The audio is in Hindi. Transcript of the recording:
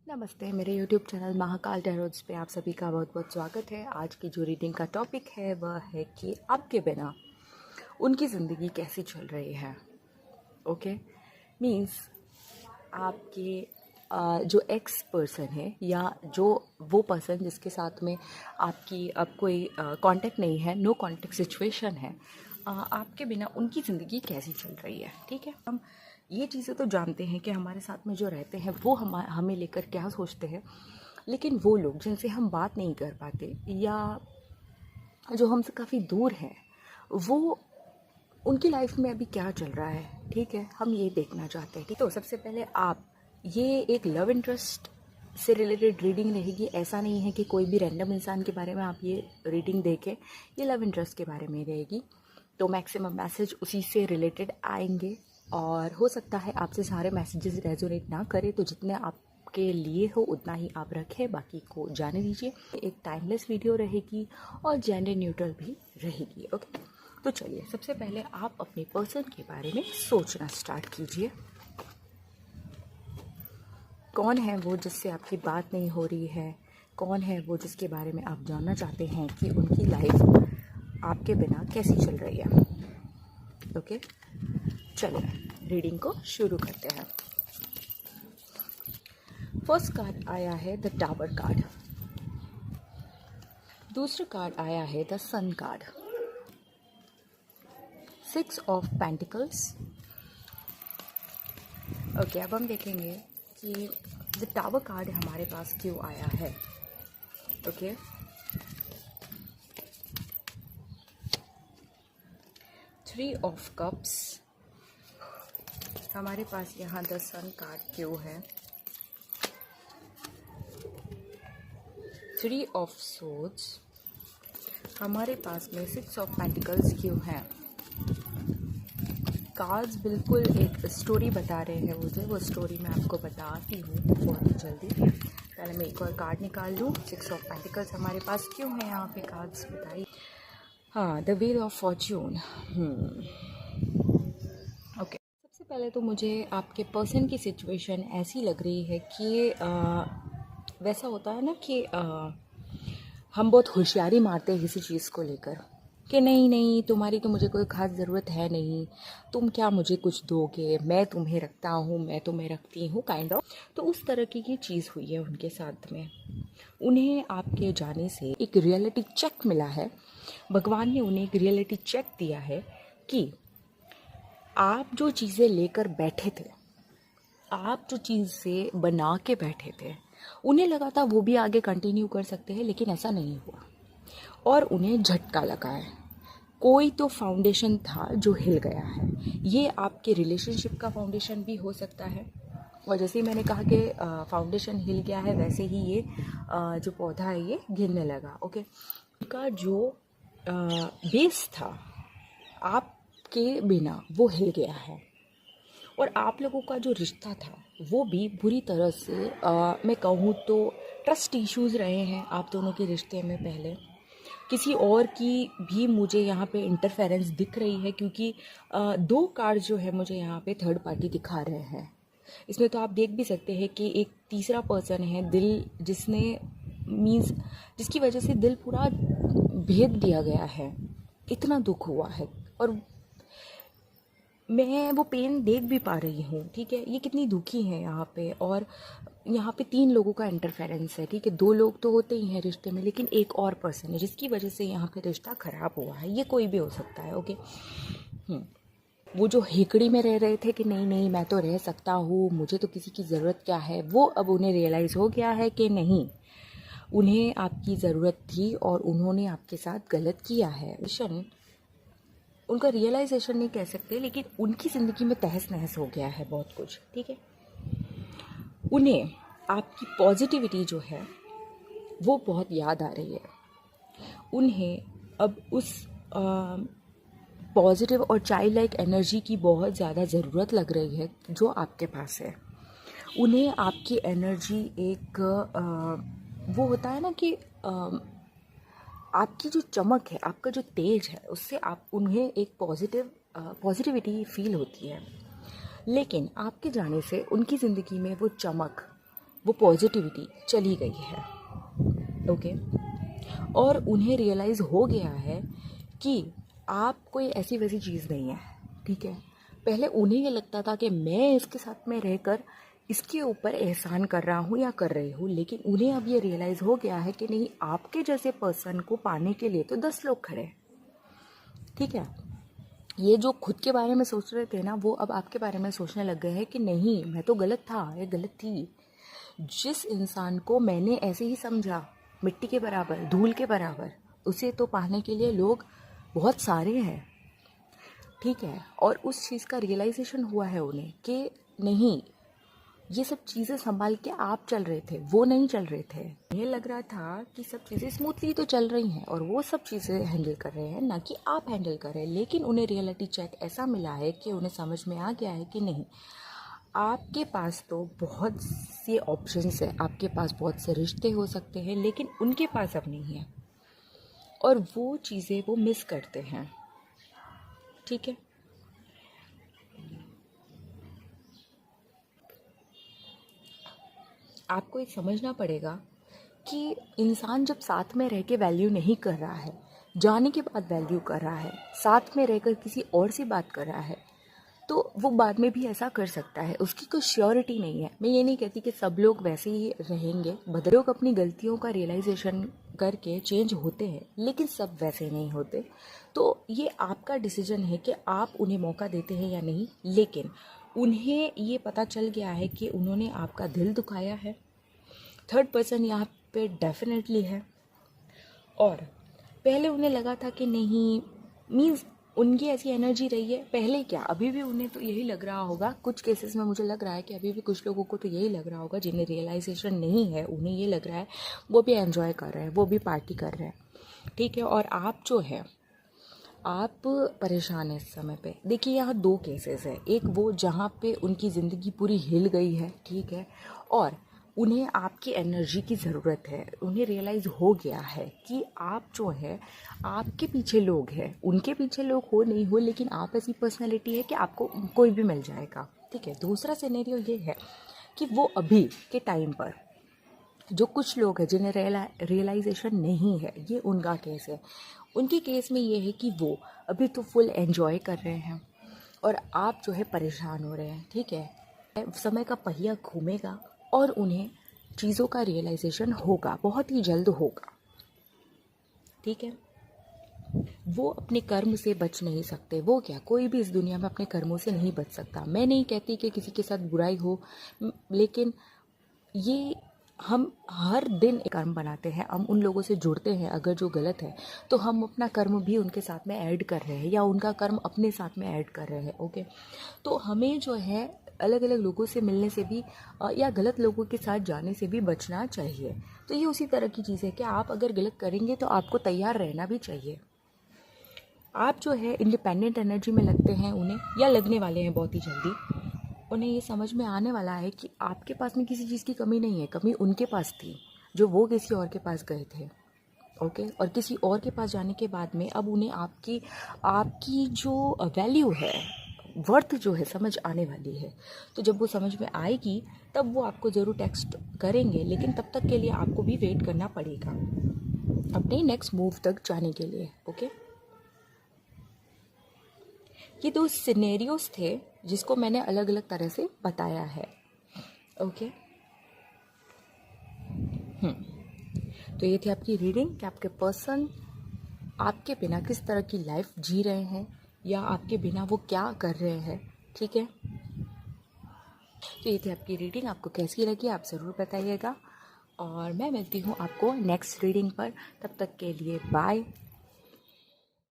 नमस्ते, मेरे YouTube चैनल महाकाल टैरोट्स पे आप सभी का बहुत बहुत स्वागत है। आज की जो रीडिंग का टॉपिक है वह है कि आपके बिना उनकी ज़िंदगी कैसी चल रही है। ओके, मीन्स आपके जो एक्स पर्सन है या जो वो पर्सन जिसके साथ में आपकी अब कोई कांटेक्ट नहीं है, नो कांटेक्ट सिचुएशन है, आपके बिना उनकी ज़िंदगी कैसी चल रही है। ठीक है, हम ये चीज़ें तो जानते हैं कि हमारे साथ में जो रहते हैं वो हमें लेकर क्या सोचते हैं, लेकिन वो लोग जिनसे हम बात नहीं कर पाते या जो हमसे काफ़ी दूर हैं, वो उनकी लाइफ में अभी क्या चल रहा है। ठीक है, हम ये देखना चाहते हैं। तो सबसे पहले आप ये एक लव इंटरेस्ट से रिलेटेड रीडिंग रहेगी। ऐसा नहीं है कि कोई भी रैंडम इंसान के बारे में आप ये रीडिंग देखें, ये लव इंटरेस्ट के बारे में रहेगी। तो मैक्सिमम मैसेज उसी से रिलेटेड आएंगे और हो सकता है आपसे सारे मैसेजेस रेजोनेट ना करें, तो जितने आपके लिए हो उतना ही आप रखें, बाकी को जाने दीजिए। एक टाइमलेस वीडियो रहेगी और जेंडर न्यूट्रल भी रहेगी। ओके, तो चलिए सबसे पहले आप अपने पर्सन के बारे में सोचना स्टार्ट कीजिए। कौन है वो जिससे आपकी बात नहीं हो रही है? कौन है वो जिसके बारे में आप जानना चाहते हैं कि उनकी लाइफ आपके बिना कैसी चल रही है? ओके, चलिए रीडिंग को शुरू करते हैं। फर्स्ट कार्ड आया है द टावर कार्ड। दूसरा कार्ड आया है the sun card. 6 of pentacles. Okay, अब हम देखेंगे कि द टावर कार्ड हमारे पास क्यों आया है। Okay, 3 of cups. हमारे पास यहाँ द सन कार्ड क्यों है। 3 ऑफ सोर्ड्स। हमारे पास में 6 ऑफ पेंटिकल्स क्यों है। कार्ड्स बिल्कुल एक स्टोरी बता रहे हैं मुझे, वो स्टोरी मैं आपको बताती हूँ बहुत ही जल्दी। पहले मैं एक और कार्ड निकाल लूँ। 6 ऑफ पेंटिकल्स हमारे पास क्यों है यहाँ पे, कार्ड्स बताइए। हाँ, the wheel of Fortune. Okay, सबसे पहले तो मुझे आपके पर्सन की सिचुएशन ऐसी लग रही है कि वैसा होता है ना कि हम बहुत होशियारी मारते हैं किसी चीज़ को लेकर कि नहीं नहीं, तुम्हारी तो मुझे कोई ख़ास ज़रूरत है नहीं, तुम क्या मुझे कुछ दोगे, मैं तुम्हें रखता हूँ, मैं तुम्हें रखती हूँ, काइंड ऑफ। तो उस तरह की चीज़ हुई है उनके साथ में। उन्हें आपके जाने से एक रियलिटी चेक मिला है। भगवान ने उन्हें एक रियलिटी चेक दिया है कि आप जो चीज़ें लेकर बैठे थे, आप जो चीज़ से बना के बैठे थे, उन्हें लगा था वो भी आगे कंटिन्यू कर सकते हैं, लेकिन ऐसा नहीं हुआ और उन्हें झटका लगा है। कोई तो फाउंडेशन था जो हिल गया है। ये आपके रिलेशनशिप का फाउंडेशन भी हो सकता है, और जैसे ही मैंने कहा कि फाउंडेशन हिल गया है, वैसे ही ये जो पौधा है ये गिरने लगा। ओके, उनका जो बेस था आपके बिना वो हिल गया है, और आप लोगों का जो रिश्ता था वो भी बुरी तरह से मैं कहूँ तो ट्रस्ट इश्यूज़ रहे हैं आप दोनों के रिश्ते में। पहले किसी और की भी मुझे यहाँ पे इंटरफेरेंस दिख रही है, क्योंकि 2 कार्ड जो है मुझे यहाँ पे थर्ड पार्टी दिखा रहे हैं। इसमें तो आप देख भी सकते हैं कि एक तीसरा पर्सन है, दिल, जिसने मीन्स जिसकी वजह से दिल पूरा भेद दिया गया है, इतना दुख हुआ है और मैं वो पेन देख भी पा रही हूँ। ठीक है, ये कितनी दुखी है यहाँ पे, और यहाँ पे 3 लोगों का इंटरफेरेंस है। ठीक है, 2 लोग तो होते ही हैं रिश्ते में, लेकिन एक और पर्सन है जिसकी वजह से यहाँ पे रिश्ता ख़राब हुआ है। ये कोई भी हो सकता है। ओके, वो जो हेकड़ी में रह रहे थे कि नहीं नहीं मैं तो रह सकता हूँ, मुझे तो किसी की ज़रूरत क्या है, वो अब उन्हें रियलाइज़ हो गया है कि नहीं, उन्हें आपकी ज़रूरत थी और उन्होंने आपके साथ गलत किया है। उनका रियलाइजेशन नहीं कह सकते, लेकिन उनकी ज़िंदगी में तहस नहस हो गया है बहुत कुछ। ठीक है, उन्हें आपकी पॉजिटिविटी जो है वो बहुत याद आ रही है। उन्हें अब उस पॉजिटिव और चाइल्ड लाइक एनर्जी की बहुत ज़्यादा ज़रूरत लग रही है जो आपके पास है। उन्हें आपकी एनर्जी एक वो होता है ना कि आपकी जो चमक है, आपका जो तेज है, उससे आप उन्हें एक पॉजिटिविटी फील होती है। लेकिन आपके जाने से उनकी ज़िंदगी में वो चमक वो पॉजिटिविटी चली गई है। ओके, और उन्हें रियलाइज़ हो गया है कि आप कोई ऐसी वैसी चीज़ नहीं है। ठीक है, पहले उन्हें ये लगता था कि मैं इसके साथ में रहकर इसके ऊपर एहसान कर रहा हूँ या कर रही हूँ, लेकिन उन्हें अब ये रियलाइज़ हो गया है कि नहीं, आपके जैसे पर्सन को पाने के लिए तो 10 लोग खड़े हैं। ठीक है, ये जो खुद के बारे में सोच रहे थे ना, वो अब आपके बारे में सोचने लग गए हैं कि नहीं, मैं तो गलत था, ये गलत थी। जिस इंसान को मैंने ऐसे ही समझा, मिट्टी के बराबर, धूल के बराबर, उसे तो पाने के लिए लोग बहुत सारे हैं। ठीक है, और उस चीज़ का रियलाइजेशन हुआ है उन्हें कि नहीं, ये सब चीज़ें संभाल के आप चल रहे थे, वो नहीं चल रहे थे। ये लग रहा था कि सब चीज़ें स्मूथली तो चल रही हैं और वो सब चीज़ें हैंडल कर रहे हैं, ना कि आप हैंडल कर रहे हैं। लेकिन उन्हें रियलिटी चेक ऐसा मिला है कि उन्हें समझ में आ गया है कि नहीं, आपके पास तो बहुत से ऑप्शंस है, आपके पास बहुत से रिश्ते हो सकते हैं, लेकिन उनके पास अब नहीं है, और वो चीज़ें वो मिस करते हैं। ठीक है, आपको ये समझना पड़ेगा कि इंसान जब साथ में रह के वैल्यू नहीं कर रहा है, जाने के बाद वैल्यू कर रहा है, साथ में रहकर किसी और से बात कर रहा है, तो वो बाद में भी ऐसा कर सकता है। उसकी कोई श्योरिटी नहीं है। मैं ये नहीं कहती कि सब लोग वैसे ही रहेंगे, बदले लोग अपनी गलतियों का रियलाइजेशन करके चेंज होते हैं, लेकिन सब वैसे नहीं होते। तो ये आपका डिसीजन है कि आप उन्हें मौका देते हैं या नहीं। लेकिन उन्हें ये पता चल गया है कि उन्होंने आपका दिल दुखाया है। थर्ड पर्सन यहाँ पे डेफिनेटली है, और पहले उन्हें लगा था कि नहीं, मीन्स उनकी ऐसी एनर्जी रही है पहले, क्या अभी भी उन्हें तो यही लग रहा होगा। कुछ केसेस में मुझे लग रहा है कि अभी भी कुछ लोगों को तो यही लग रहा होगा, जिन्हें रियलाइजेशन नहीं है, उन्हें ये लग रहा है, वो भी एंजॉय कर रहे हैं, वो भी पार्टी कर रहे हैं। ठीक है, और आप जो है, आप परेशान हैं इस समय पे। देखिए, यहाँ 2 केसेस है, एक वो जहाँ पे उनकी ज़िंदगी पूरी हिल गई है, ठीक है, और उन्हें आपकी एनर्जी की ज़रूरत है। उन्हें रियलाइज़ हो गया है कि आप जो है, आपके पीछे लोग हैं, उनके पीछे लोग हो नहीं हो, लेकिन आप ऐसी पर्सनैलिटी है कि आपको कोई भी मिल जाएगा। ठीक है, दूसरा सिनेरियो ये है कि वो अभी के टाइम पर जो कुछ लोग हैं जिन्हें रियलाइजेशन नहीं है, ये उनका केस है। उनके केस में ये है कि वो अभी तो फुल एंजॉय कर रहे हैं और आप जो है परेशान हो रहे हैं। ठीक है, समय का पहिया घूमेगा और उन्हें चीज़ों का रियलाइजेशन होगा, बहुत ही जल्द होगा। ठीक है, वो अपने कर्म से बच नहीं सकते। वो क्या, कोई भी इस दुनिया में अपने कर्मों से नहीं बच सकता। मैं नहीं कहती कि किसी के साथ बुराई हो, लेकिन ये हम हर दिन एक कर्म बनाते हैं, हम उन लोगों से जुड़ते हैं, अगर जो गलत है तो हम अपना कर्म भी उनके साथ में ऐड कर रहे हैं या उनका कर्म अपने साथ में ऐड कर रहे हैं। ओके, तो हमें जो है अलग अलग लोगों से मिलने से भी या गलत लोगों के साथ जाने से भी बचना चाहिए। तो ये उसी तरह की चीज़ है कि आप अगर गलत करेंगे तो आपको तैयार रहना भी चाहिए। आप जो है इंडिपेंडेंट एनर्जी में लगते हैं उन्हें, या लगने वाले हैं बहुत ही जल्दी। उन्हें ये समझ में आने वाला है कि आपके पास में किसी चीज़ की कमी नहीं है, कमी उनके पास थी जो वो किसी और के पास गए थे। ओके, और किसी और के पास जाने के बाद में अब उन्हें आपकी जो वैल्यू है, वर्थ जो है, समझ आने वाली है। तो जब वो समझ में आएगी तब वो आपको ज़रूर टेक्स्ट करेंगे, लेकिन तब तक के लिए आपको भी वेट करना पड़ेगा अपने नेक्स्ट मूव तक जाने के लिए। ओके, ये 2 सिनेरियोस थे जिसको मैंने अलग अलग तरह से बताया है। ओके, तो ये थी आपकी रीडिंग कि आपके पर्सन आपके बिना किस तरह की लाइफ जी रहे हैं या आपके बिना वो क्या कर रहे हैं। ठीक है, तो ये थी आपकी रीडिंग। आपको कैसी लगी आप ज़रूर बताइएगा, और मैं मिलती हूँ आपको नेक्स्ट रीडिंग पर। तब तक के लिए बाय।